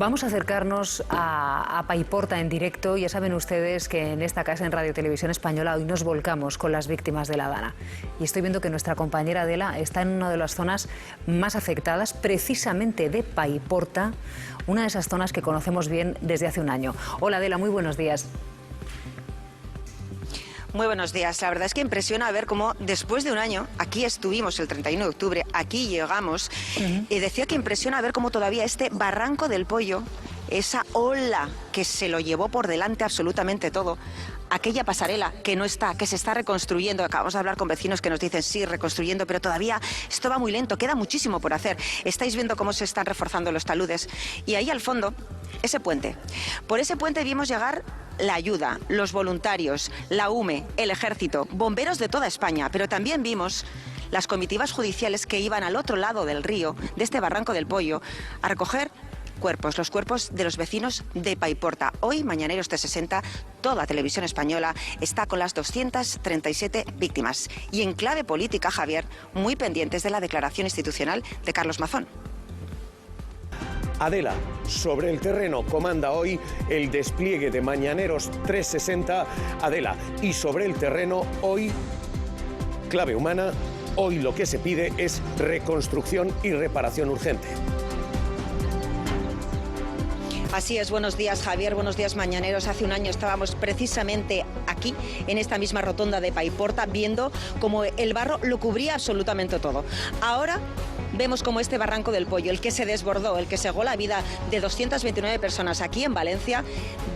Vamos a acercarnos a Paiporta en directo. Ya saben ustedes que en esta casa, en Radio Televisión Española, hoy nos volcamos con las víctimas de la Dana. Y estoy viendo que nuestra compañera Adela está en una de las zonas más afectadas, precisamente de Paiporta, una de esas zonas que conocemos bien desde hace un año. Hola Adela, muy buenos días. Muy buenos días. La verdad es que impresiona ver cómo después de un año, aquí estuvimos el 31 de octubre, aquí llegamos, y decía que impresiona ver cómo todavía este Barranco del Pollo, esa ola que se lo llevó por delante absolutamente todo, aquella pasarela que no está, que se está reconstruyendo. Acabamos de hablar con vecinos que nos dicen sí, reconstruyendo, pero todavía esto va muy lento, queda muchísimo por hacer. Estáis viendo cómo se están reforzando los taludes y ahí al fondo, ese puente. Por ese puente vimos llegar la ayuda, los voluntarios, la UME, el ejército, bomberos de toda España, pero también vimos las comitivas judiciales que iban al otro lado del río, de este Barranco del Pollo, a recoger cuerpos, los cuerpos de los vecinos de Paiporta. Hoy, Mañaneros T60, toda Televisión Española está con las 237 víctimas. Y en clave política, Javier, muy pendientes de la declaración institucional de Carlos Mazón. Adela, sobre el terreno comanda hoy el despliegue de Mañaneros 360. Adela, y sobre el terreno hoy, clave humana, hoy lo que se pide es reconstrucción y reparación urgente. Así es, buenos días Javier, buenos días Mañaneros. Hace un año estábamos precisamente aquí, en esta misma rotonda de Paiporta, viendo cómo el barro lo cubría absolutamente todo. Ahora vemos como este Barranco del Pollo, el que se desbordó, el que cegó la vida de 229 personas aquí en Valencia,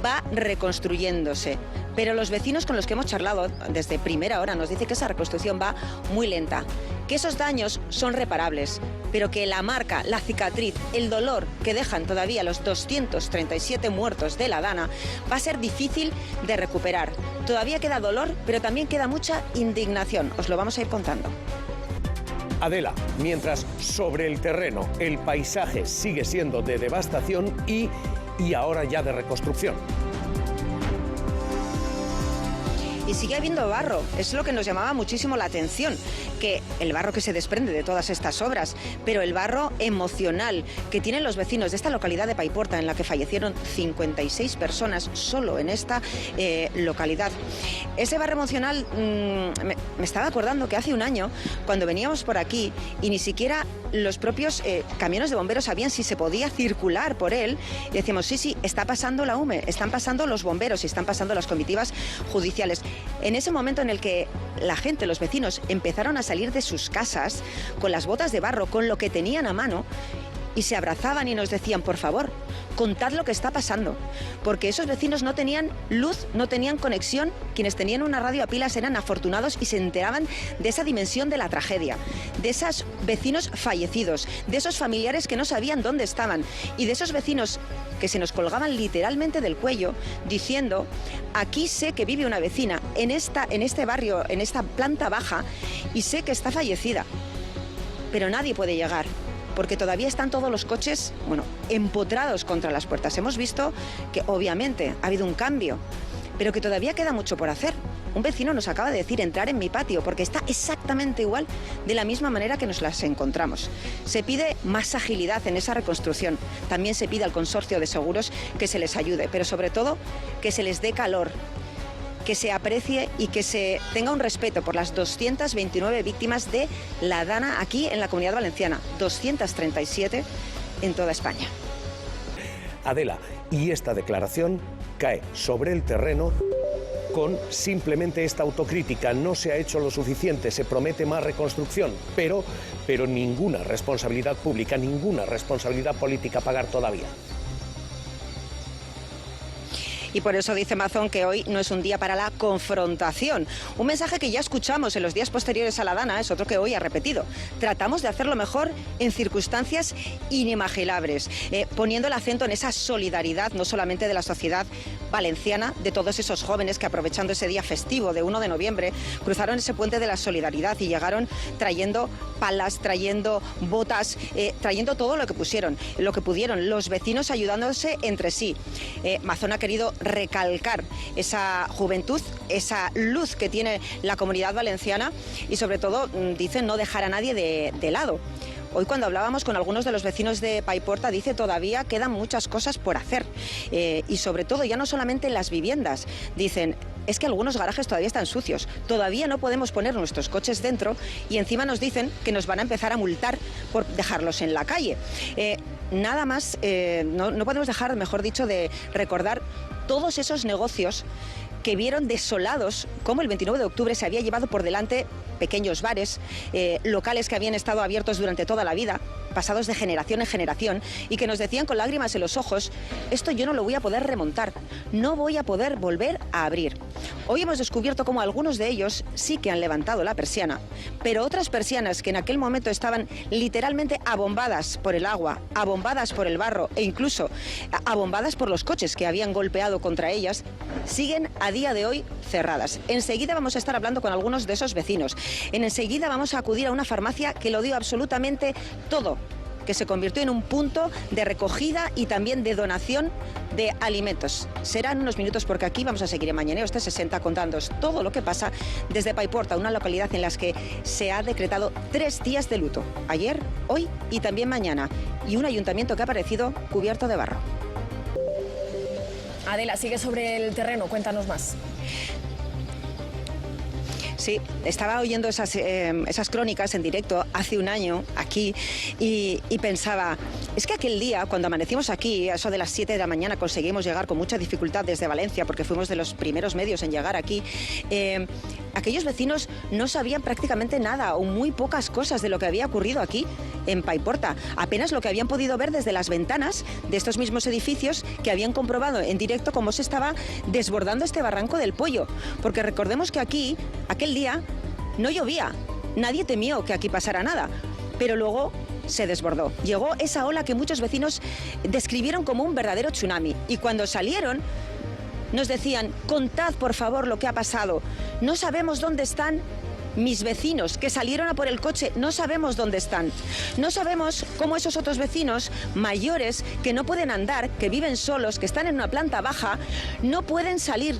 va reconstruyéndose. Pero los vecinos con los que hemos charlado desde primera hora nos dicen que esa reconstrucción va muy lenta, que esos daños son reparables, pero que la marca, la cicatriz, el dolor que dejan todavía los 237 muertos de la Dana va a ser difícil de recuperar. Todavía queda dolor, pero también queda mucha indignación. Os lo vamos a ir contando. Adela, mientras sobre el terreno el paisaje sigue siendo de devastación y ahora ya de reconstrucción. Y sigue habiendo barro, es lo que nos llamaba muchísimo la atención, que el barro que se desprende de todas estas obras, pero el barro emocional que tienen los vecinos de esta localidad de Paiporta, en la que fallecieron 56 personas solo en esta localidad. Ese barro emocional, me estaba acordando que hace un año, cuando veníamos por aquí, y ni siquiera los propios camiones de bomberos sabían si se podía circular por él, y decíamos, sí, está pasando la UME, están pasando los bomberos y están pasando las comitivas judiciales. En ese momento en el que la gente, los vecinos, empezaron a salir de sus casas con las botas de barro, con lo que tenían a mano, y se abrazaban y nos decían, por favor, contad lo que está pasando, porque esos vecinos no tenían luz, no tenían conexión. Quienes tenían una radio a pilas eran afortunados y se enteraban de esa dimensión de la tragedia, de esos vecinos fallecidos, de esos familiares que no sabían dónde estaban y de esos vecinos que se nos colgaban literalmente del cuello diciendo, aquí sé que vive una vecina en este barrio, en esta planta baja, y sé que está fallecida, pero nadie puede llegar, porque todavía están todos los coches, empotrados contra las puertas. Hemos visto que obviamente ha habido un cambio, pero que todavía queda mucho por hacer. Un vecino nos acaba de decir entrar en mi patio, porque está exactamente igual, de la misma manera que nos las encontramos. Se pide más agilidad en esa reconstrucción. También se pide al consorcio de seguros que se les ayude, pero sobre todo que se les dé calor, que se aprecie y que se tenga un respeto por las 229 víctimas de la Dana aquí en la Comunidad Valenciana, 237 en toda España. Adela, y esta declaración cae sobre el terreno con simplemente esta autocrítica. No se ha hecho lo suficiente, se promete más reconstrucción, pero ninguna responsabilidad pública, ninguna responsabilidad política a pagar todavía. Y por eso dice Mazón que hoy no es un día para la confrontación. Un mensaje que ya escuchamos en los días posteriores a la Dana, es otro que hoy ha repetido. Tratamos de hacerlo mejor en circunstancias inimaginables, poniendo el acento en esa solidaridad, no solamente de la sociedad valenciana, de todos esos jóvenes que, aprovechando ese día festivo de 1 de noviembre, cruzaron ese puente de la solidaridad y llegaron trayendo palas, trayendo botas, trayendo todo lo que pudieron, los vecinos ayudándose entre sí. Mazón ha querido recalcar esa juventud, esa luz que tiene la Comunidad Valenciana y sobre todo, dicen, no dejar a nadie de lado. Hoy cuando hablábamos con algunos de los vecinos de Paiporta, dice todavía quedan muchas cosas por hacer. Y sobre todo ya no solamente en las viviendas. Dicen, es que algunos garajes todavía están sucios. Todavía no podemos poner nuestros coches dentro y encima nos dicen que nos van a empezar a multar por dejarlos en la calle. Nada más, no podemos dejar, mejor dicho, de recordar todos esos negocios que vieron desolados cómo el 29 de octubre se había llevado por delante pequeños bares, locales que habían estado abiertos durante toda la vida, pasados de generación en generación, y que nos decían con lágrimas en los ojos, esto yo no lo voy a poder remontar, no voy a poder volver a abrir. Hoy hemos descubierto cómo algunos de ellos sí que han levantado la persiana, pero otras persianas que en aquel momento estaban literalmente abombadas por el agua, abombadas por el barro e incluso abombadas por los coches que habían golpeado contra ellas, siguen a día de hoy cerradas. Enseguida vamos a estar hablando con algunos de esos vecinos. Enseguida vamos a acudir a una farmacia que lo dio absolutamente todo, que se convirtió en un punto de recogida y también de donación de alimentos. Serán unos minutos porque aquí vamos a seguir en Mañaneo este 60 contándoos todo lo que pasa desde Paiporta, una localidad en la que se ha decretado 3 días de luto. Ayer, hoy y también mañana. Y un ayuntamiento que ha aparecido cubierto de barro. Adela, sigue sobre el terreno, cuéntanos más. Sí, estaba oyendo esas crónicas en directo hace un año aquí y pensaba, es que aquel día cuando amanecimos aquí, a eso de las 7 de la mañana, conseguimos llegar con mucha dificultad desde Valencia porque fuimos de los primeros medios en llegar aquí. Aquellos vecinos no sabían prácticamente nada o muy pocas cosas de lo que había ocurrido aquí en Paiporta. Apenas lo que habían podido ver desde las ventanas de estos mismos edificios que habían comprobado en directo cómo se estaba desbordando este barranco del Pollo. Porque recordemos que aquí, aquel día, no llovía. Nadie temió que aquí pasara nada. Pero luego se desbordó. Llegó esa ola que muchos vecinos describieron como un verdadero tsunami. Y cuando salieron, nos decían, contad por favor lo que ha pasado. No sabemos dónde están mis vecinos que salieron a por el coche, no sabemos dónde están. No sabemos cómo esos otros vecinos mayores que no pueden andar, que viven solos, que están en una planta baja, no pueden salir.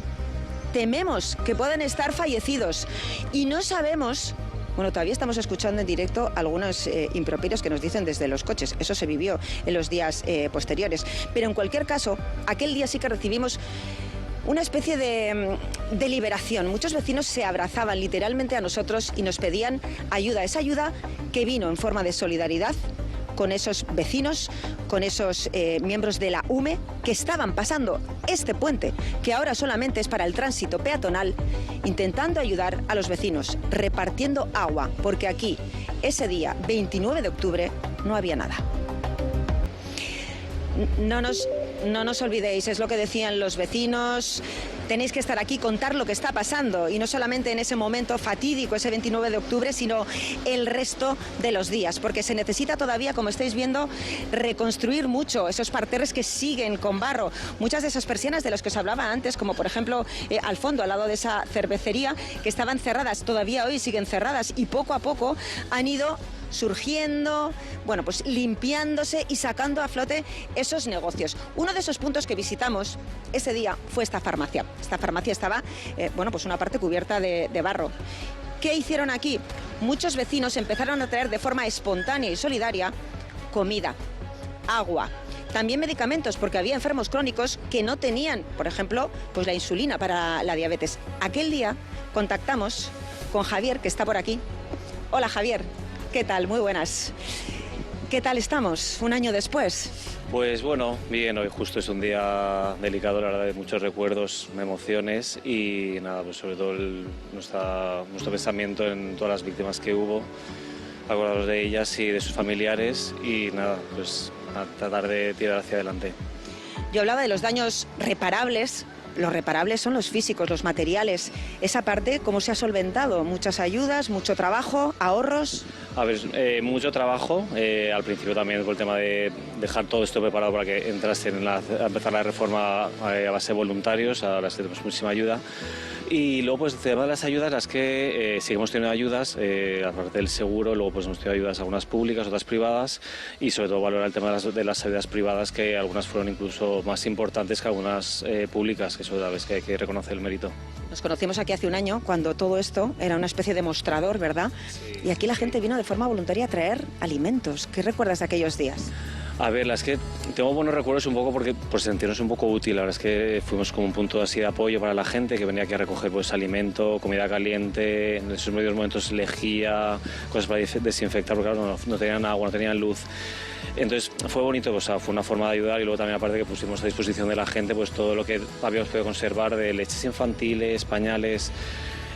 Tememos que pueden estar fallecidos y no sabemos. Bueno, todavía estamos escuchando en directo algunos improperios que nos dicen desde los coches. Eso se vivió en los días posteriores. Pero en cualquier caso, aquel día sí que recibimos una especie de liberación. Muchos vecinos se abrazaban literalmente a nosotros y nos pedían ayuda. Esa ayuda que vino en forma de solidaridad con esos vecinos, con esos miembros de la UME que estaban pasando este puente, que ahora solamente es para el tránsito peatonal, intentando ayudar a los vecinos, repartiendo agua, porque aquí, ese día, 29 de octubre, no había nada. No nos olvidéis, es lo que decían los vecinos, tenéis que estar aquí, contar lo que está pasando, y no solamente en ese momento fatídico, ese 29 de octubre, sino el resto de los días, porque se necesita todavía, como estáis viendo, reconstruir mucho esos parterres que siguen con barro. Muchas de esas persianas de las que os hablaba antes, como por ejemplo al fondo, al lado de esa cervecería, que estaban cerradas, todavía hoy siguen cerradas, y poco a poco han ido surgiendo, bueno, pues limpiándose y sacando a flote esos negocios. Uno de esos puntos que visitamos ese día fue esta farmacia. Esta farmacia estaba, bueno, pues una parte cubierta de barro. ¿Qué hicieron aquí? Muchos vecinos empezaron a traer de forma espontánea y solidaria comida, agua, también medicamentos, porque había enfermos crónicos que no tenían, por ejemplo, pues la insulina para la diabetes. Aquel día contactamos con Javier, que está por aquí. Hola, Javier. ¿Qué tal? Muy buenas. ¿Qué tal estamos un año después? Pues bueno, bien, hoy justo es un día delicado, la verdad, de muchos recuerdos, emociones y nada, pues sobre todo nuestro pensamiento en todas las víctimas que hubo, acordaros de ellas y de sus familiares y nada, pues a tratar de tirar hacia adelante. Yo hablaba de los daños reparables. Los reparables son los físicos, los materiales. Esa parte, ¿cómo se ha solventado? ¿Muchas ayudas, mucho trabajo, ahorros? A ver, mucho trabajo. Al principio también con el tema de dejar todo esto preparado para que entrasen a empezar la reforma a base de voluntarios. Ahora sí tenemos muchísima ayuda. Y luego, pues, el tema de las ayudas, las que seguimos teniendo ayudas, aparte del seguro, luego pues hemos tenido ayudas algunas públicas, otras privadas, y sobre todo valorar el tema de las ayudas privadas, que algunas fueron incluso más importantes que algunas públicas, que eso la vez que hay que reconocer el mérito. Nos conocimos aquí hace un año, cuando todo esto era una especie de mostrador, ¿verdad? Sí. Y aquí la gente vino de forma voluntaria a traer alimentos. ¿Qué recuerdas de aquellos días? A ver, es que tengo buenos recuerdos un poco porque por sentirnos un poco útil. La verdad es que fuimos como un punto así de apoyo para la gente que venía aquí a recoger pues alimento, comida caliente, en esos medios momentos lejía, cosas para desinfectar, porque claro, no tenían agua, no tenían luz. Entonces fue bonito, o sea, fue una forma de ayudar, y luego también aparte que pusimos a disposición de la gente pues todo lo que habíamos podido conservar de leches infantiles, pañales.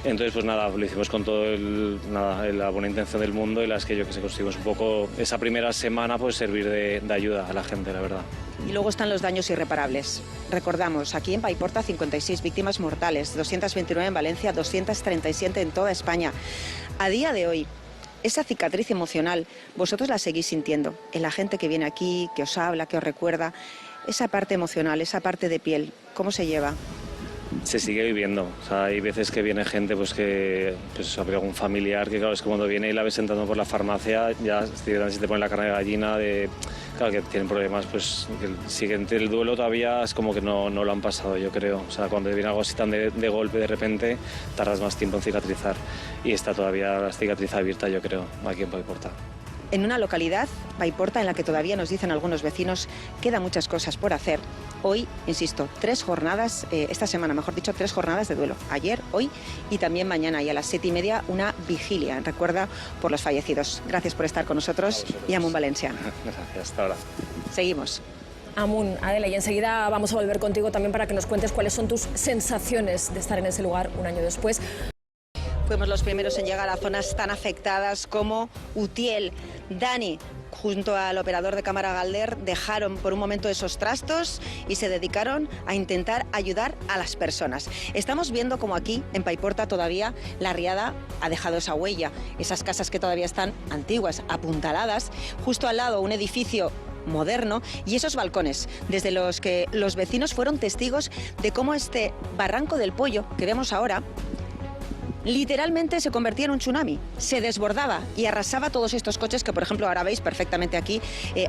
Entonces, pues nada, lo hicimos con toda la buena intención del mundo, y las que conseguimos un poco esa primera semana pues servir de ayuda a la gente, la verdad. Y luego están los daños irreparables. Recordamos, aquí en Paiporta 56 víctimas mortales, 229 en Valencia, 237 en toda España. A día de hoy, esa cicatriz emocional, vosotros la seguís sintiendo en la gente que viene aquí, que os habla, que os recuerda. Esa parte emocional, esa parte de piel, ¿cómo se lleva? Se sigue viviendo. O sea, hay veces que viene gente pues que habría algún familiar que, claro, es que cuando viene y la ves entrando por la farmacia, ya se te pone la carne de gallina, claro, que tienen problemas, pues que siguen el duelo todavía, es como que no lo han pasado, yo creo. O sea, cuando viene algo así tan de golpe, de repente, tardas más tiempo en cicatrizar, y está todavía la cicatriz abierta, yo creo, aquí en Paiporta. En una localidad, Paiporta, en la que todavía nos dicen algunos vecinos, quedan muchas cosas por hacer. Hoy, insisto, 3 jornadas, esta semana, mejor dicho, 3 jornadas de duelo. Ayer, hoy y también mañana. Y a las 7:30 una vigilia en recuerda por los fallecidos. Gracias por estar con nosotros y Amun Valencia. Gracias, hasta ahora. Seguimos. Amun, Adela, y enseguida vamos a volver contigo también para que nos cuentes cuáles son tus sensaciones de estar en ese lugar un año después. Fuimos los primeros en llegar a zonas tan afectadas como Utiel. Dani, junto al operador de cámara Galder, dejaron por un momento esos trastos y se dedicaron a intentar ayudar a las personas. Estamos viendo como aquí, en Paiporta, todavía la riada ha dejado esa huella. Esas casas que todavía están antiguas, apuntaladas. Justo al lado, un edificio moderno, y esos balcones desde los que los vecinos fueron testigos de cómo este barranco del Pollo que vemos ahora literalmente se convertía en un tsunami, se desbordaba y arrasaba todos estos coches que, por ejemplo, ahora veis perfectamente aquí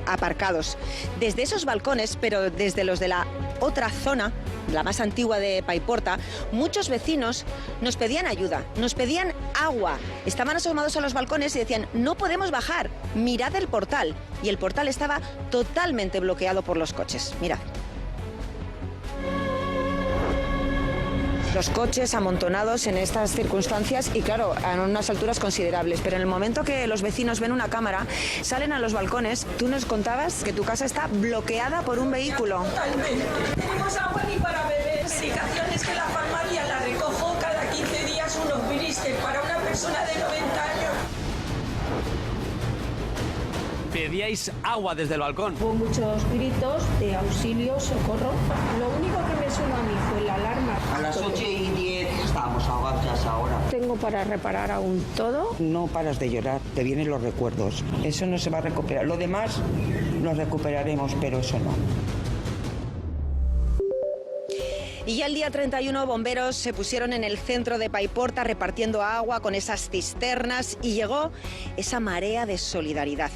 aparcados. Desde esos balcones, pero desde los de la otra zona, la más antigua de Paiporta, muchos vecinos nos pedían ayuda, nos pedían agua. Estaban asomados a los balcones y decían: no podemos bajar, mirad el portal. Y el portal estaba totalmente bloqueado por los coches. Mirad. Los coches amontonados en estas circunstancias y, claro, a unas alturas considerables. Pero en el momento que los vecinos ven una cámara, salen a los balcones. Tú nos contabas que tu casa está bloqueada por un vehículo. Totalmente. No tenemos agua ni para beber. Medicaciones que la farmacia la recojo cada 15 días unos blister para una persona de 90 años. Pedíais agua desde el balcón. Hubo muchos gritos de auxilio, socorro. Lo único que me sonó a mí fue la alarma. A las 8:10 estábamos ahogadas ahora. Tengo para reparar aún todo. No paras de llorar, te vienen los recuerdos. Eso no se va a recuperar. Lo demás lo recuperaremos, pero eso no. Y ya el día 31 bomberos se pusieron en el centro de Paiporta repartiendo agua con esas cisternas y llegó esa marea de solidaridad.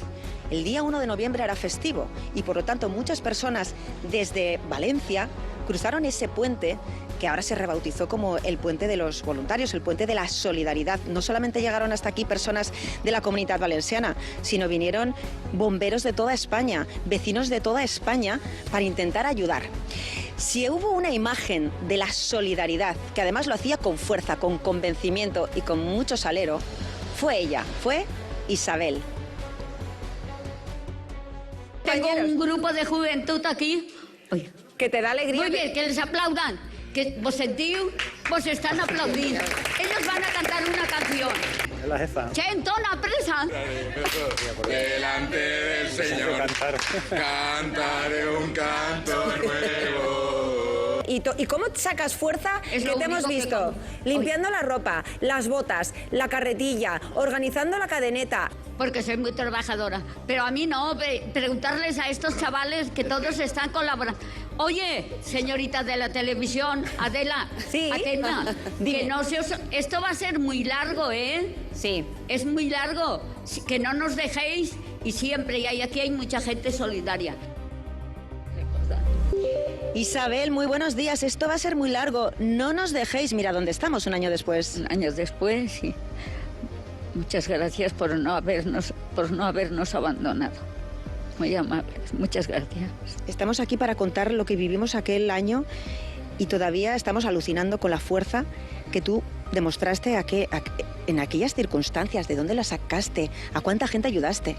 El día 1 de noviembre era festivo y por lo tanto muchas personas desde Valencia cruzaron ese puente que ahora se rebautizó como el puente de los voluntarios, el puente de la solidaridad. No solamente llegaron hasta aquí personas de la Comunitat Valenciana, sino vinieron bomberos de toda España, vecinos de toda España, para intentar ayudar. Si hubo una imagen de la solidaridad, que además lo hacía con fuerza, con convencimiento y con mucho salero, fue ella, fue Isabel. Tengo un grupo de juventud aquí. Oye, que te da alegría. Muy bien, que les aplaudan. Que vos sentiu, vos están aplaudiendo. Ellos van a cantar una canción. La jefa. Chentona, presa. Delante del Señor cantaré un canto nuevo. ¿Y cómo sacas fuerza? Es que lo te hemos único que visto como. limpiando la ropa, las botas, la carretilla, organizando la cadeneta. porque soy muy trabajadora. Pero a mí no, preguntarles a estos chavales que todos están colaborando. Oye, señorita de la televisión, Adela, sí, atenta, que no se os... Esto va a ser muy largo, ¿eh? Sí. Es muy largo, que no nos dejéis y siempre, y aquí hay mucha gente solidaria. Isabel, muy buenos días. Esto va a ser muy largo. No nos dejéis. Mira dónde estamos un año después. Años después, sí. Muchas gracias por no habernos abandonado. Muy amables, muchas gracias. Estamos aquí para contar lo que vivimos aquel año y todavía estamos alucinando con la fuerza que tú demostraste en aquellas circunstancias. ¿De dónde la sacaste? ¿A cuánta gente ayudaste?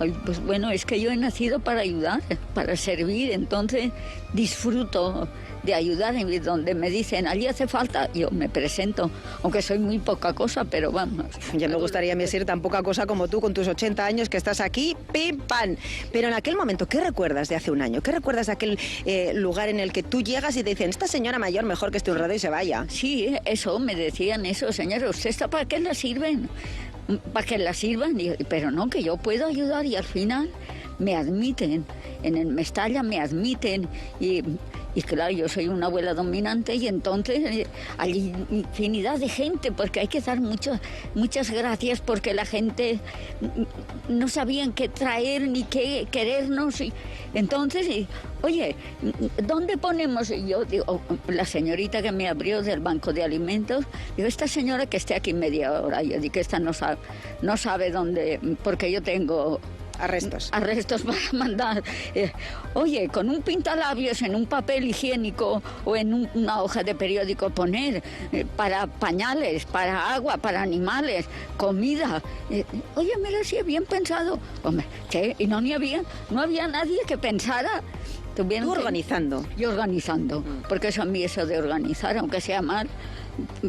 Ay, pues bueno, es que yo he nacido para ayudar, para servir, entonces disfruto de ayudar. Y donde me dicen, allí hace falta, yo me presento, aunque soy muy poca cosa, pero vamos. Ya me gustaría ser tan poca cosa como tú, con tus 80 años, que estás aquí, pim, pam. Pero en aquel momento, ¿qué recuerdas de hace un año? ¿Qué recuerdas de aquel lugar en el que tú llegas y te dicen, esta señora mayor mejor que esté un rato y se vaya? Sí, eso, me decían eso, señora, ¿usted está para qué la sirven? Para que la sirvan, pero no, que yo puedo ayudar, y al final me admiten, en el Mestalla me admiten, y claro, yo soy una abuela dominante, y entonces hay infinidad de gente, porque hay que dar muchas gracias, porque la gente no sabían qué traer ni qué querernos, y entonces, oye, ¿dónde ponemos? Y yo digo, la señorita que me abrió del banco de alimentos, digo, esta señora que esté aquí media hora, yo digo que esta no sabe dónde, porque yo tengo... Arrestos para mandar. Oye, con un pintalabios en un papel higiénico o en una hoja de periódico poner para pañales, para agua, para animales, comida. Oye, mira, si bien pensado. Hombre, ¿qué? Y no había nadie que pensara. ¿Tú organizando? Yo organizando, porque eso a mí, eso de organizar, aunque sea mal,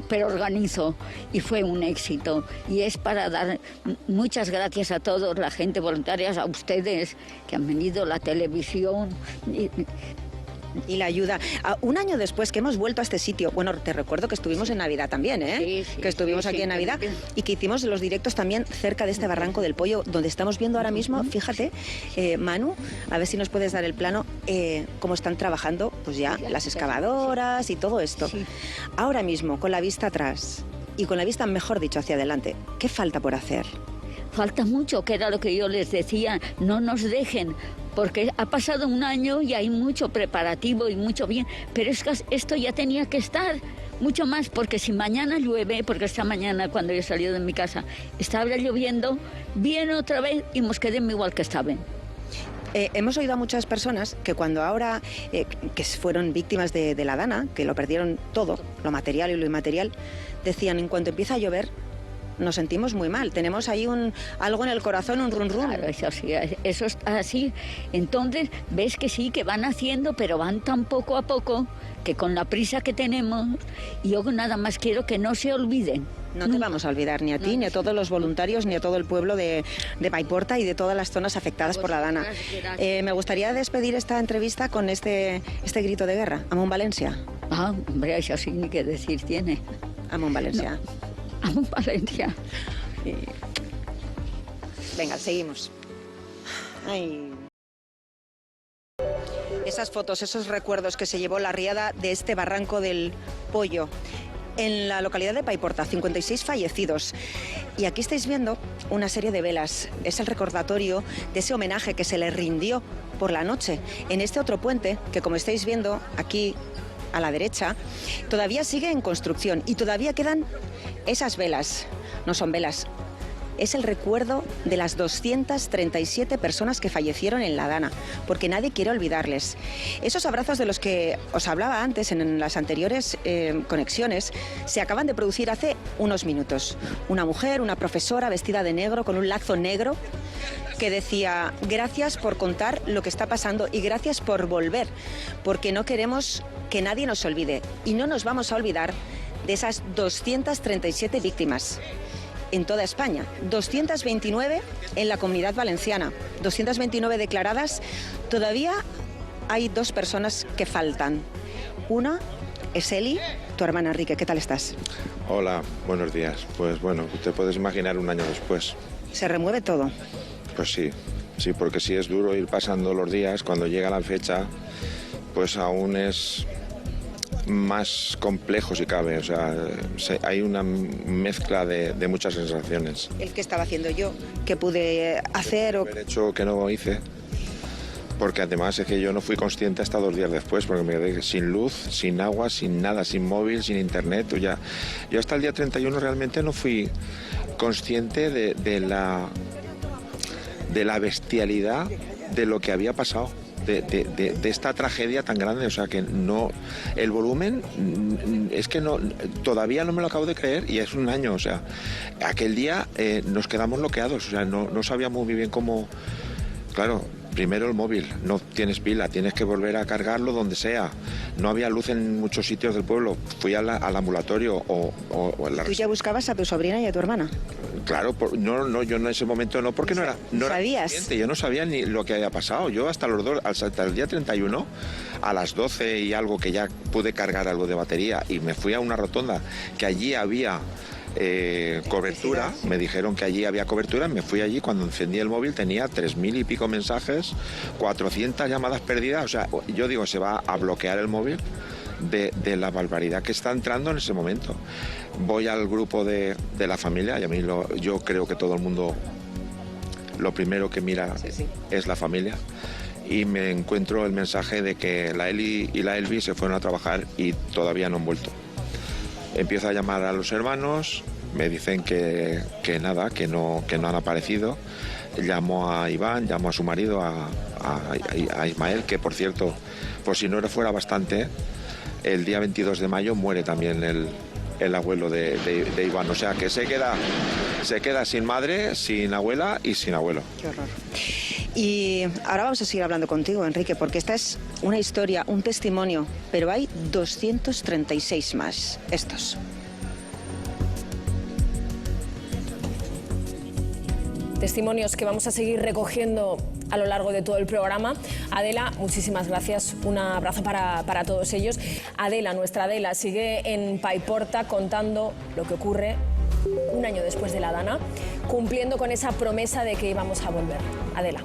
pero organizo, y fue un éxito. Y es para dar muchas gracias a todos, la gente voluntaria, a ustedes que han venido, la televisión. Y la ayuda. Un año después que hemos vuelto a este sitio, bueno, te recuerdo que estuvimos en Navidad también, ¿eh? Sí, que estuvimos aquí en Navidad y que hicimos los directos también cerca de este Barranco del Pollo, donde estamos viendo ahora mismo, fíjate, Manu, a ver si nos puedes dar el plano, cómo están trabajando pues ya las excavadoras y todo esto. Sí. Ahora mismo, con la vista atrás y con la vista, mejor dicho, hacia adelante, ¿qué falta por hacer? Falta mucho, que era lo que yo les decía, no nos dejen, porque ha pasado un año y hay mucho preparativo y mucho bien, pero es que esto ya tenía que estar mucho más, porque si mañana llueve, porque esta mañana cuando yo he salido de mi casa estaba lloviendo, viene otra vez y nos quedemos igual que estaban. Hemos oído a muchas personas que cuando ahora, que fueron víctimas de la Dana, que lo perdieron todo, lo material y lo inmaterial, decían, en cuanto empieza a llover, nos sentimos muy mal, tenemos ahí algo en el corazón, un run run. Claro, eso está así. Entonces, ves que sí, que van haciendo, pero van tan poco a poco, que con la prisa que tenemos, yo nada más quiero que no se olviden. No te vamos a olvidar, ni a ti, ni a todos los voluntarios, ni a todo el pueblo de Paiporta y de todas las zonas afectadas por la Dana. Me gustaría despedir esta entrevista con este grito de guerra, Amón Valencia. Ah, hombre, eso sí, ni qué decir tiene. Amón Valencia. No. Amón Valencia. Venga, seguimos. Ay. Esas fotos, esos recuerdos que se llevó la riada de este Barranco del Pollo en la localidad de Paiporta, 56 fallecidos. Y aquí estáis viendo una serie de velas. Es el recordatorio de ese homenaje que se le rindió por la noche en este otro puente que, como estáis viendo aquí a la derecha, todavía sigue en construcción y todavía quedan esas velas. No son velas, es el recuerdo de las 237 personas que fallecieron en la Dana, porque nadie quiere olvidarles. Esos abrazos de los que os hablaba antes en las anteriores conexiones se acaban de producir hace unos minutos. Una mujer, una profesora vestida de negro con un lazo negro, que decía, gracias por contar lo que está pasando y gracias por volver, porque no queremos que nadie nos olvide y no nos vamos a olvidar de esas 237 víctimas en toda España, 229 en la Comunidad Valenciana, 229 declaradas. Todavía hay 2 personas que faltan. Una es Eli, tu hermana Enrique. ¿Qué tal estás? Hola, buenos días. Pues bueno, te puedes imaginar un año después. Se remueve todo. Pues sí, porque sí es duro ir pasando los días, cuando llega la fecha, pues aún es más complejo si cabe, o sea, hay una mezcla de muchas sensaciones. El que estaba haciendo yo, que pude hacer o... Haber hecho que no hice, porque además es que yo no fui consciente hasta 2 días después, porque me quedé sin luz, sin agua, sin nada, sin móvil, sin internet. Yo hasta el día 31 realmente no fui consciente de la bestialidad de lo que había pasado, de esta tragedia tan grande. O sea, que no, el volumen es que no, todavía no me lo acabo de creer, y es un año. O sea, aquel día nos quedamos bloqueados, o sea, no sabíamos muy bien cómo. Claro, primero el móvil, no tienes pila, tienes que volver a cargarlo donde sea. No había luz en muchos sitios del pueblo. Fui al ambulatorio o en la... ¿Tú ya buscabas a tu sobrina y a tu hermana? Claro, no, yo en ese momento no, porque no era consciente, yo no sabía ni lo que había pasado. Yo hasta el día 31, a las 12 y algo, que ya pude cargar algo de batería, y me fui a una rotonda que allí había cobertura, me dijeron que allí había cobertura, me fui allí. Cuando encendí el móvil tenía 3.000 y pico mensajes, 400 llamadas perdidas. O sea, yo digo, se va a bloquear el móvil de la barbaridad que está entrando en ese momento. Voy al grupo de la familia, y a mí yo creo que todo el mundo lo primero que mira es la familia, y me encuentro el mensaje de que la Eli y la Elvi se fueron a trabajar y todavía no han vuelto. Empiezo a llamar a los hermanos, me dicen que nada, que no han aparecido. Llamo a Iván, llamo a su marido, a Ismael, que por cierto, por si no fuera bastante, el día 22 de mayo muere también el abuelo de Iván. O sea, que se queda sin madre, sin abuela y sin abuelo. Qué horror. Y ahora vamos a seguir hablando contigo, Enrique, porque esta es una historia, un testimonio, pero hay 236 más, estos. Testimonios que vamos a seguir recogiendo a lo largo de todo el programa. Adela, muchísimas gracias. Un abrazo para todos ellos. Adela, nuestra Adela, sigue en Paiporta contando lo que ocurre un año después de la Dana, cumpliendo con esa promesa de que íbamos a volver. Adela.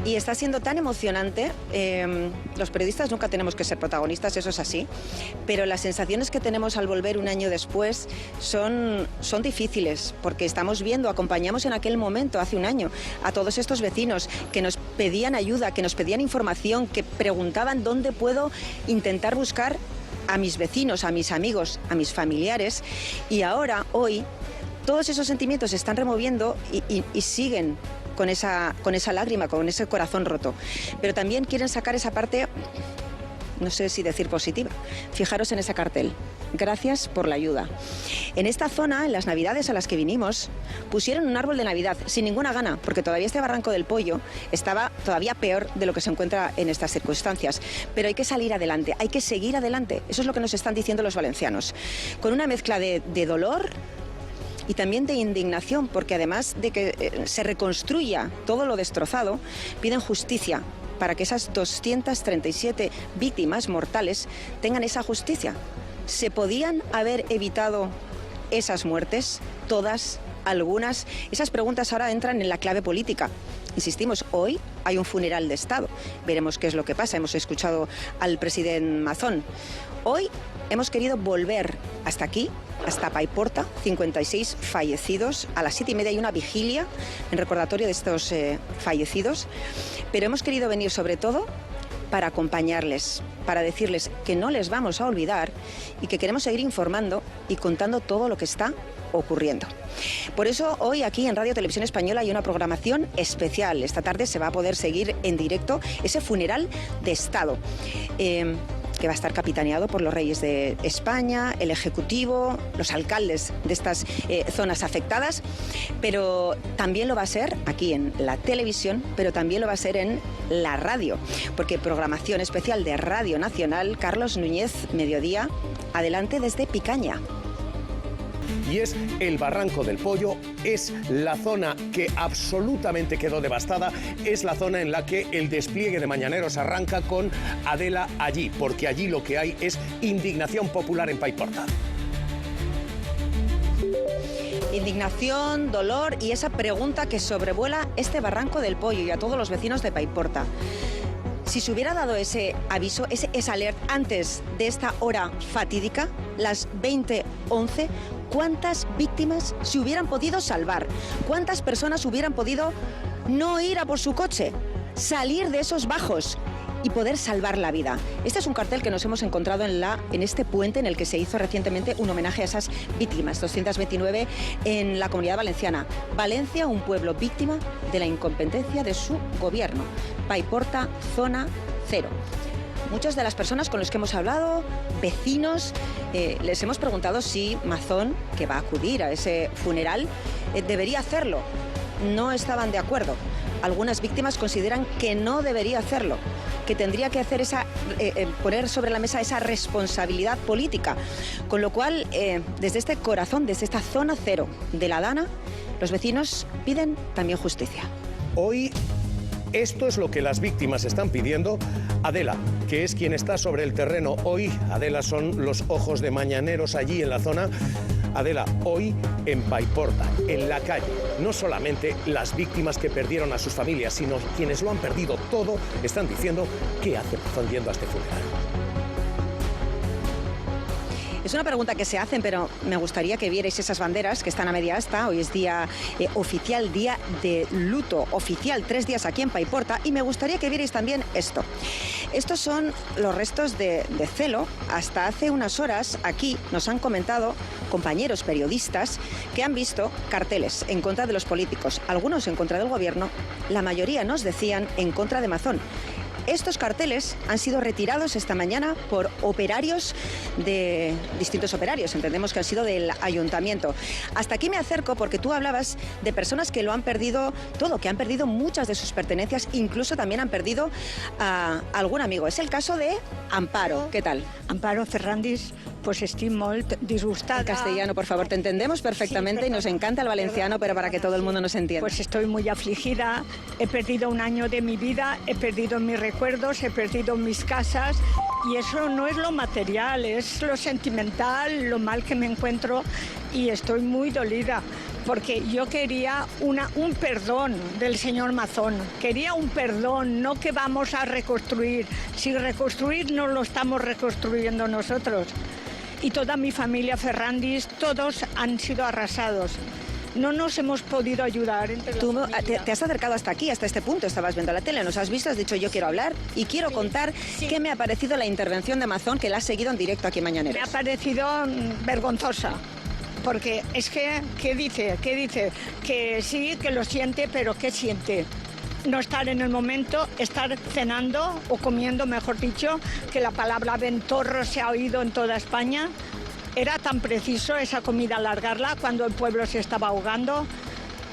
Y está siendo tan emocionante. Los periodistas nunca tenemos que ser protagonistas, eso es así, pero las sensaciones que tenemos al volver un año después son difíciles, porque estamos viendo, acompañamos en aquel momento, hace un año, a todos estos vecinos que nos pedían ayuda, que nos pedían información, que preguntaban dónde puedo intentar buscar a mis vecinos, a mis amigos, a mis familiares, y ahora, hoy, todos esos sentimientos se están removiendo y siguen con esa lágrima, con ese corazón roto. Pero también quieren sacar esa parte, no sé si decir positiva. Fijaros en ese cartel. Gracias por la ayuda. En esta zona, en las Navidades a las que vinimos, pusieron un árbol de Navidad sin ninguna gana, porque todavía este Barranco del Pollo estaba todavía peor de lo que se encuentra en estas circunstancias. Pero hay que salir adelante, hay que seguir adelante. Eso es lo que nos están diciendo los valencianos. Con una mezcla de dolor y también de indignación, porque además de que se reconstruya todo lo destrozado, piden justicia para que esas 237 víctimas mortales tengan esa justicia. ¿Se podían haber evitado esas muertes? ¿Todas? ¿Algunas? Esas preguntas ahora entran en la clave política. Insistimos, hoy hay un funeral de Estado. Veremos qué es lo que pasa. Hemos escuchado al presidente Mazón. Hoy hemos querido volver hasta aquí, hasta Paiporta, 56 fallecidos. A las 7:30 hay una vigilia en recordatorio de estos fallecidos. Pero hemos querido venir sobre todo para acompañarles, para decirles que no les vamos a olvidar y que queremos seguir informando y contando todo lo que está ocurriendo. Por eso hoy aquí en Radio Televisión Española hay una programación especial. Esta tarde se va a poder seguir en directo ese funeral de Estado, que va a estar capitaneado por los reyes de España, el Ejecutivo, los alcaldes de estas zonas afectadas, pero también lo va a ser aquí en la televisión, pero también lo va a ser en la radio, porque programación especial de Radio Nacional. Carlos Núñez, mediodía, adelante desde Picaña. Y es el Barranco del Pollo, es la zona que absolutamente quedó devastada, es la zona en la que el despliegue de mañaneros arranca con Adela allí, porque allí lo que hay es indignación popular en Paiporta. indignación, dolor y esa pregunta que sobrevuela este barranco del Pollo y a todos los vecinos de Paiporta. Si se hubiera dado ese aviso, ese alert antes de esta hora fatídica, las 20:11, ¿cuántas víctimas se hubieran podido salvar? ¿Cuántas personas hubieran podido no ir a por su coche, salir de esos bajos y poder salvar la vida? Este es un cartel que nos hemos encontrado en este puente en el que se hizo recientemente un homenaje a esas víctimas, 229 en la Comunidad Valenciana. Valencia, un pueblo víctima de la incompetencia de su gobierno. Paiporta, zona cero. Muchas de las personas con las que hemos hablado, vecinos, les hemos preguntado si Mazón, que va a acudir a ese funeral, debería hacerlo. No estaban de acuerdo. Algunas víctimas consideran que no debería hacerlo, que tendría que hacer poner sobre la mesa esa responsabilidad política. Con lo cual, desde este corazón, desde esta zona cero de la Dana, los vecinos piden también justicia. Hoy esto es lo que las víctimas están pidiendo. Adela, que es quien está sobre el terreno hoy. Adela son los ojos de mañaneros allí en la zona. Adela, hoy en Paiporta, en la calle, no solamente las víctimas que perdieron a sus familias, sino quienes lo han perdido todo, están diciendo qué hace Mazón yendo a este funeral. Es una pregunta que se hacen, pero me gustaría que vierais esas banderas que están a media asta. Hoy es día oficial, día de luto oficial, 3 días aquí en Paiporta, y me gustaría que vierais también esto. Estos son los restos de celo. Hasta hace unas horas aquí nos han comentado compañeros periodistas que han visto carteles en contra de los políticos, algunos en contra del gobierno, la mayoría nos decían en contra de Mazón. Estos carteles han sido retirados esta mañana por operarios de distintos operarios, entendemos que han sido del ayuntamiento. Hasta aquí me acerco porque tú hablabas de personas que lo han perdido todo, que han perdido muchas de sus pertenencias, incluso también han perdido a algún amigo. Es el caso de Amparo. ¿Qué tal? Amparo Ferrandis, pues estoy muy disgustada. En castellano, por favor, te entendemos perfectamente, sí, y nos encanta el valenciano, pero para que todo el mundo nos entienda. Pues estoy muy afligida, he perdido un año de mi vida, he perdido mis recuerdos, he perdido mis casas, y eso no es lo material, es lo sentimental, lo mal que me encuentro, y estoy muy dolida. Porque yo quería un perdón del señor Mazón, quería un perdón, no que vamos a reconstruir. Si reconstruir no lo estamos reconstruyendo nosotros. Y toda mi familia Ferrandis, todos han sido arrasados. No nos hemos podido ayudar. Tú te has acercado hasta aquí, hasta este punto, estabas viendo la tele, nos has visto, has dicho yo quiero hablar y quiero contar qué me ha parecido la intervención de Mazón, que la has seguido en directo aquí en Mañaneros. Me ha parecido vergonzosa. Porque es que, ¿qué dice? Que sí, que lo siente, pero ¿qué siente? No estar en el momento, estar cenando o comiendo, mejor dicho, que la palabra ventorro se ha oído en toda España. Era tan preciso esa comida alargarla cuando el pueblo se estaba ahogando.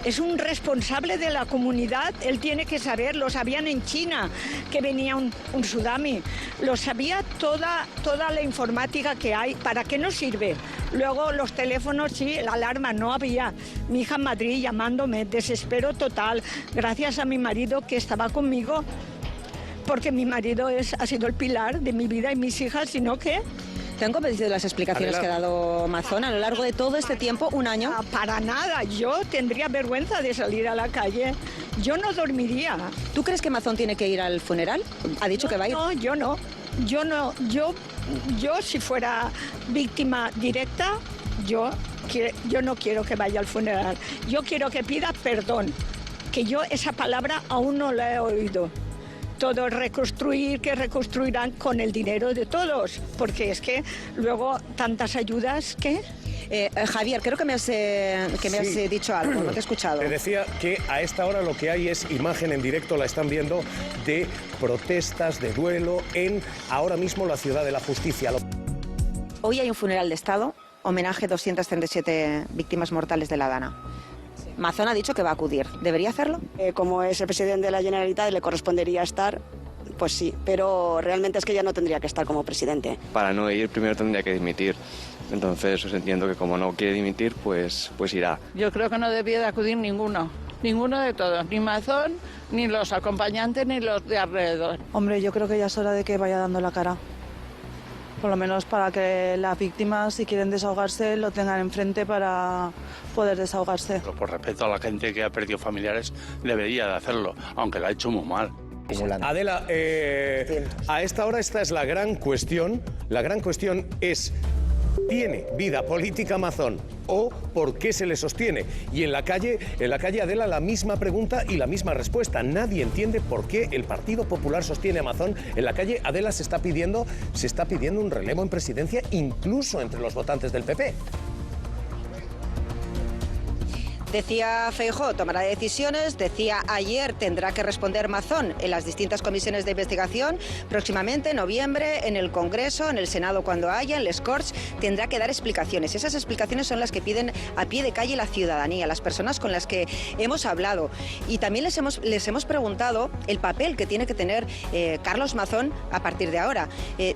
Es un responsable de la comunidad, él tiene que saber, lo sabían en China, que venía un tsunami, lo sabía toda la informática que hay, ¿para qué nos sirve? Luego los teléfonos, sí, la alarma no había, mi hija en Madrid llamándome, desespero total, gracias a mi marido que estaba conmigo, porque mi marido ha sido el pilar de mi vida y mis hijas, sino que... ¿Te han convencido las explicaciones que ha dado Mazón a lo largo de todo este tiempo, un año? Para nada, yo tendría vergüenza de salir a la calle, yo no dormiría. ¿Tú crees que Mazón tiene que ir al funeral? ¿Ha dicho que va a ir? No, yo no, yo si fuera víctima directa, yo no quiero que vaya al funeral, yo quiero que pida perdón, que yo esa palabra aún no la he oído. Todo reconstruir, que reconstruirán con el dinero de todos, porque es que luego tantas ayudas que... Javier, creo que me has dicho algo, no te he escuchado. Te decía que a esta hora lo que hay es imagen en directo, la están viendo, de protestas, de duelo en ahora mismo la Ciudad de la Justicia. Hoy hay un funeral de Estado, homenaje a 237 víctimas mortales de la Dana. Mazón ha dicho que va a acudir. ¿Debería hacerlo? Como es el presidente de la Generalitat, le correspondería estar, pues sí, pero realmente es que ya no tendría que estar como presidente. Para no ir, primero tendría que dimitir. Entonces, os entiendo que como no quiere dimitir, pues irá. Yo creo que no debía de acudir ninguno de todos, ni Mazón, ni los acompañantes, ni los de alrededor. Hombre, yo creo que ya es hora de que vaya dando la cara. por lo menos para que las víctimas, si quieren desahogarse, lo tengan enfrente para poder desahogarse. Pero por respeto a la gente que ha perdido familiares, debería de hacerlo, aunque lo ha hecho muy mal. Adela, a esta hora esta es la gran cuestión. La gran cuestión es, ¿tiene vida política Mazón o por qué se le sostiene? Y en la calle, Adela, la misma pregunta y la misma respuesta. Nadie entiende por qué el Partido Popular sostiene a Mazón. En la calle, Adela, se está pidiendo un relevo en presidencia, incluso entre los votantes del PP. Decía Feijóo, tomará decisiones, decía ayer tendrá que responder Mazón en las distintas comisiones de investigación, próximamente, en noviembre, en el Congreso, en el Senado cuando haya, en les Corts, tendrá que dar explicaciones. Esas explicaciones son las que piden a pie de calle la ciudadanía, las personas con las que hemos hablado. Y también les hemos preguntado el papel que tiene que tener Carlos Mazón a partir de ahora.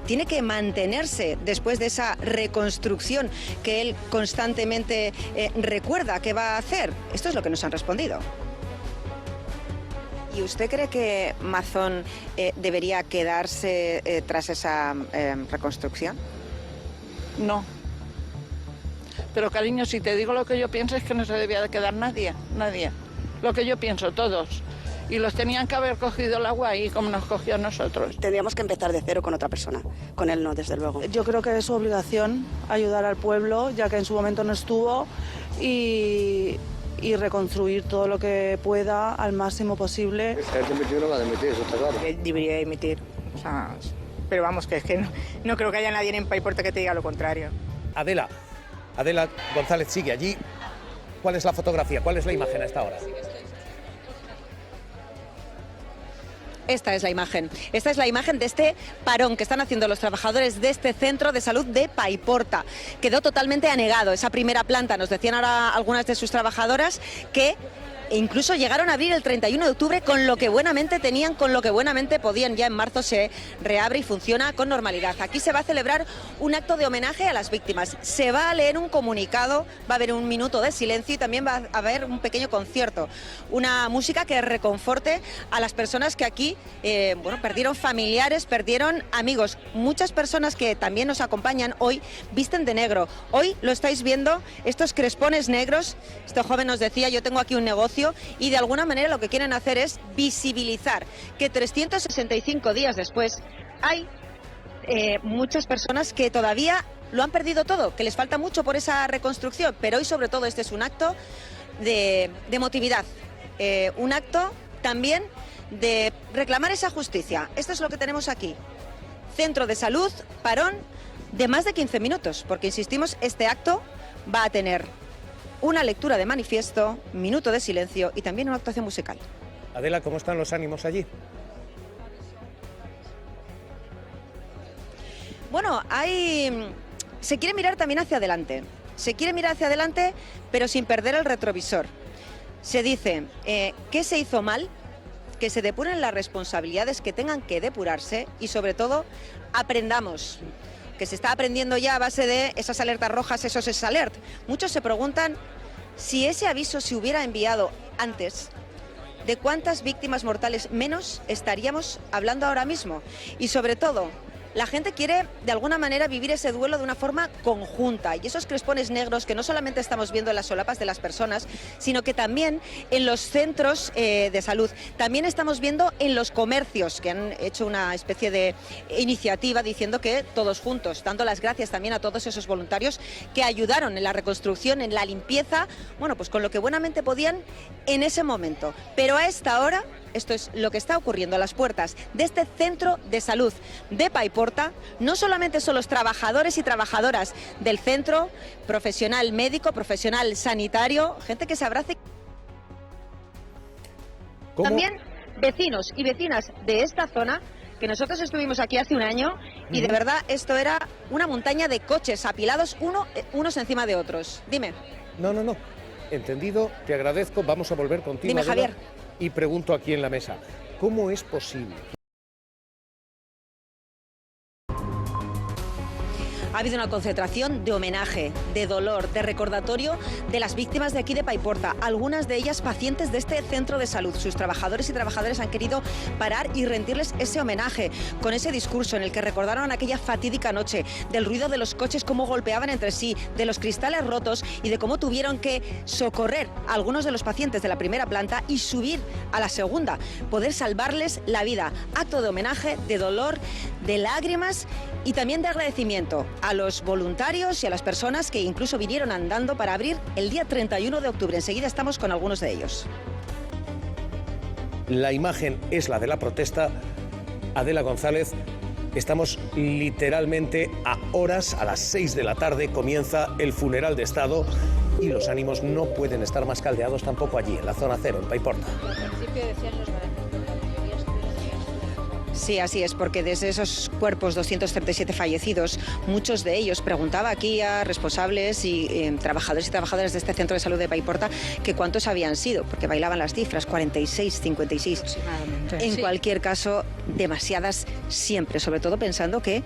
Tiene que mantenerse después de esa reconstrucción que él constantemente recuerda que va a hacer. Esto es lo que nos han respondido. ¿Y usted cree que Mazón debería quedarse tras esa reconstrucción? No. Pero cariño, si te digo lo que yo pienso es que no se debía de quedar nadie. Lo que yo pienso, todos. Y los tenían que haber cogido el agua ahí como nos cogió a nosotros. Tendríamos que empezar de cero con otra persona. Con él no, desde luego. Yo creo que es su obligación ayudar al pueblo, ya que en su momento no estuvo, y reconstruir todo lo que pueda al máximo posible. El dimitido no va a dimitir, eso está claro. Debería dimitir, o sea, pero vamos, que es que no creo que haya nadie en Paiporta que te diga lo contrario. Adela González sigue allí. ¿Cuál es la fotografía? ¿Cuál es la imagen a esta hora? Esta es la imagen. Esta es la imagen de este parón que están haciendo los trabajadores de este centro de salud de Paiporta. Quedó totalmente anegado esa primera planta. Nos decían ahora algunas de sus trabajadoras que incluso llegaron a abrir el 31 de octubre con lo que buenamente tenían, con lo que buenamente podían. Ya en marzo se reabre y funciona con normalidad. Aquí se va a celebrar un acto de homenaje a las víctimas. Se va a leer un comunicado, va a haber un minuto de silencio y también va a haber un pequeño concierto. Una música que reconforte a las personas que aquí perdieron familiares, perdieron amigos. Muchas personas que también nos acompañan hoy visten de negro. Hoy lo estáis viendo, estos crespones negros. Este joven nos decía, yo tengo aquí un negocio, y de alguna manera lo que quieren hacer es visibilizar que 365 días después hay muchas personas que todavía lo han perdido todo, que les falta mucho por esa reconstrucción, pero hoy sobre todo este es un acto de emotividad, un acto también de reclamar esa justicia. Esto es lo que tenemos aquí. Centro de salud, parón de más de 15 minutos, porque insistimos, este acto va a tener una lectura de manifiesto, minuto de silencio y también una actuación musical. Adela, ¿cómo están los ánimos allí? Bueno, se quiere mirar también hacia adelante. Se quiere mirar hacia adelante, pero sin perder el retrovisor. Se dice, ¿qué se hizo mal? Que se depuren las responsabilidades que tengan que depurarse y, sobre todo, aprendamos. Que se está aprendiendo ya a base de esas alertas rojas, esos SESalert. Muchos se preguntan si ese aviso se hubiera enviado antes, ¿de cuántas víctimas mortales menos estaríamos hablando ahora mismo? Y sobre todo, la gente quiere de alguna manera vivir ese duelo de una forma conjunta, y esos crespones negros que no solamente estamos viendo en las solapas de las personas, sino que también en los centros de salud, también estamos viendo en los comercios que han hecho una especie de iniciativa diciendo que todos juntos, dando las gracias también a todos esos voluntarios que ayudaron en la reconstrucción, en la limpieza, bueno, pues con lo que buenamente podían en ese momento. Pero a esta hora, esto es lo que está ocurriendo a las puertas de este centro de salud de Paiporta. No solamente son los trabajadores y trabajadoras del centro, profesional médico, profesional sanitario, gente que se abraza. También vecinos y vecinas de esta zona, que nosotros estuvimos aquí hace un año y de verdad esto era una montaña de coches apilados unos encima de otros. Dime. No. Entendido, te agradezco. Vamos a volver contigo. Dime, Javier. Y pregunto aquí en la mesa, ¿cómo es posible? Ha habido una concentración de homenaje, de dolor, de recordatorio de las víctimas de aquí de Paiporta, algunas de ellas pacientes de este centro de salud. Sus trabajadores y trabajadoras han querido parar y rendirles ese homenaje con ese discurso en el que recordaron aquella fatídica noche, del ruido de los coches, cómo golpeaban entre sí, de los cristales rotos y de cómo tuvieron que socorrer a algunos de los pacientes de la primera planta y subir a la segunda, poder salvarles la vida. Acto de homenaje, de dolor, de lágrimas y también de agradecimiento a los voluntarios y a las personas que incluso vinieron andando para abrir el día 31 de octubre. Enseguida estamos con algunos de ellos. La imagen es la de la protesta. Adela González, estamos literalmente a horas, a las 6 de la tarde comienza el funeral de Estado y los ánimos no pueden estar más caldeados tampoco allí, en la zona cero, en Paiporta. Sí, así es, porque desde esos cuerpos, 237 fallecidos, muchos de ellos, preguntaba aquí a responsables y trabajadores y trabajadoras de este centro de salud de Paiporta que cuántos habían sido, porque bailaban las cifras, 46, 56. En cualquier caso, demasiadas siempre, sobre todo pensando que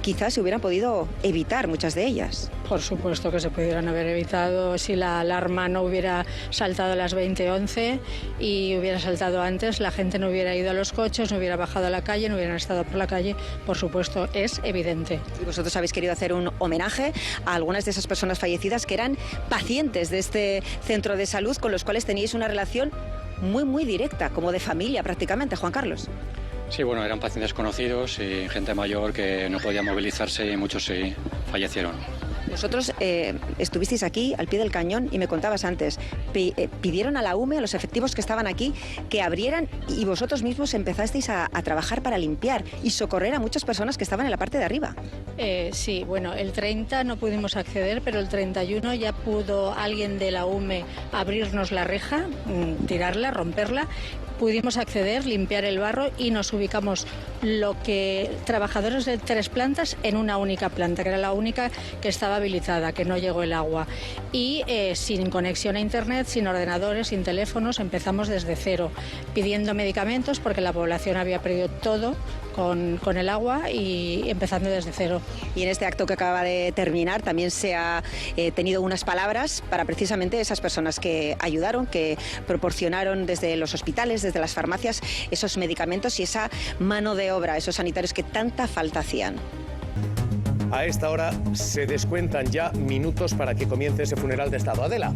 quizás se hubieran podido evitar muchas de ellas. Por supuesto que se pudieran haber evitado si la alarma no hubiera saltado a las 20:11 y hubiera saltado antes, la gente no hubiera ido a los coches, no hubiera bajado a la calle, no hubieran estado por la calle, por supuesto, es evidente. Y vosotros habéis querido hacer un homenaje a algunas de esas personas fallecidas que eran pacientes de este centro de salud con los cuales teníais una relación muy directa, como de familia prácticamente, Juan Carlos. Sí, bueno, eran pacientes conocidos y gente mayor que no podía movilizarse y muchos sí fallecieron. Vosotros estuvisteis aquí al pie del cañón y me contabas antes, pidieron a la UME, a los efectivos que estaban aquí, que abrieran y vosotros mismos empezasteis a trabajar para limpiar y socorrer a muchas personas que estaban en la parte de arriba. Sí, bueno, el 30 no pudimos acceder, pero el 31 ya pudo alguien de la UME abrirnos la reja, tirarla, romperla. Pudimos acceder, limpiar el barro y nos ubicamos trabajadores de 3 plantas en una única planta, que era la única que estaba habilitada, que no llegó el agua. Y sin conexión a internet, sin ordenadores, sin teléfonos, empezamos desde cero, pidiendo medicamentos porque la población había perdido todo con el agua y empezando desde cero. Y en este acto que acaba de terminar también se ha tenido unas palabras para precisamente esas personas que ayudaron, que proporcionaron desde los hospitales, desde las farmacias, esos medicamentos y esa mano de obra, esos sanitarios que tanta falta hacían. A esta hora se descuentan ya minutos para que comience ese funeral de Estado. Adela.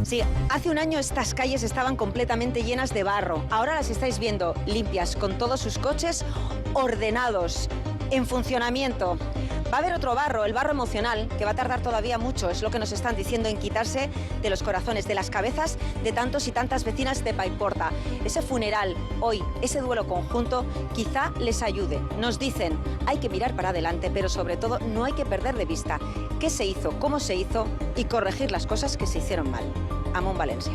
Sí, hace un año estas calles estaban completamente llenas de barro. Ahora las estáis viendo limpias, con todos sus coches ordenados, en funcionamiento. Va a haber otro barro, el barro emocional, que va a tardar todavía mucho, es lo que nos están diciendo, en quitarse de los corazones, de las cabezas de tantos y tantas vecinas de Paiporta. Ese funeral hoy, ese duelo conjunto, quizá les ayude. Nos dicen, hay que mirar para adelante, pero sobre todo no hay que perder de vista qué se hizo, cómo se hizo y corregir las cosas que se hicieron mal. Amón Valencia.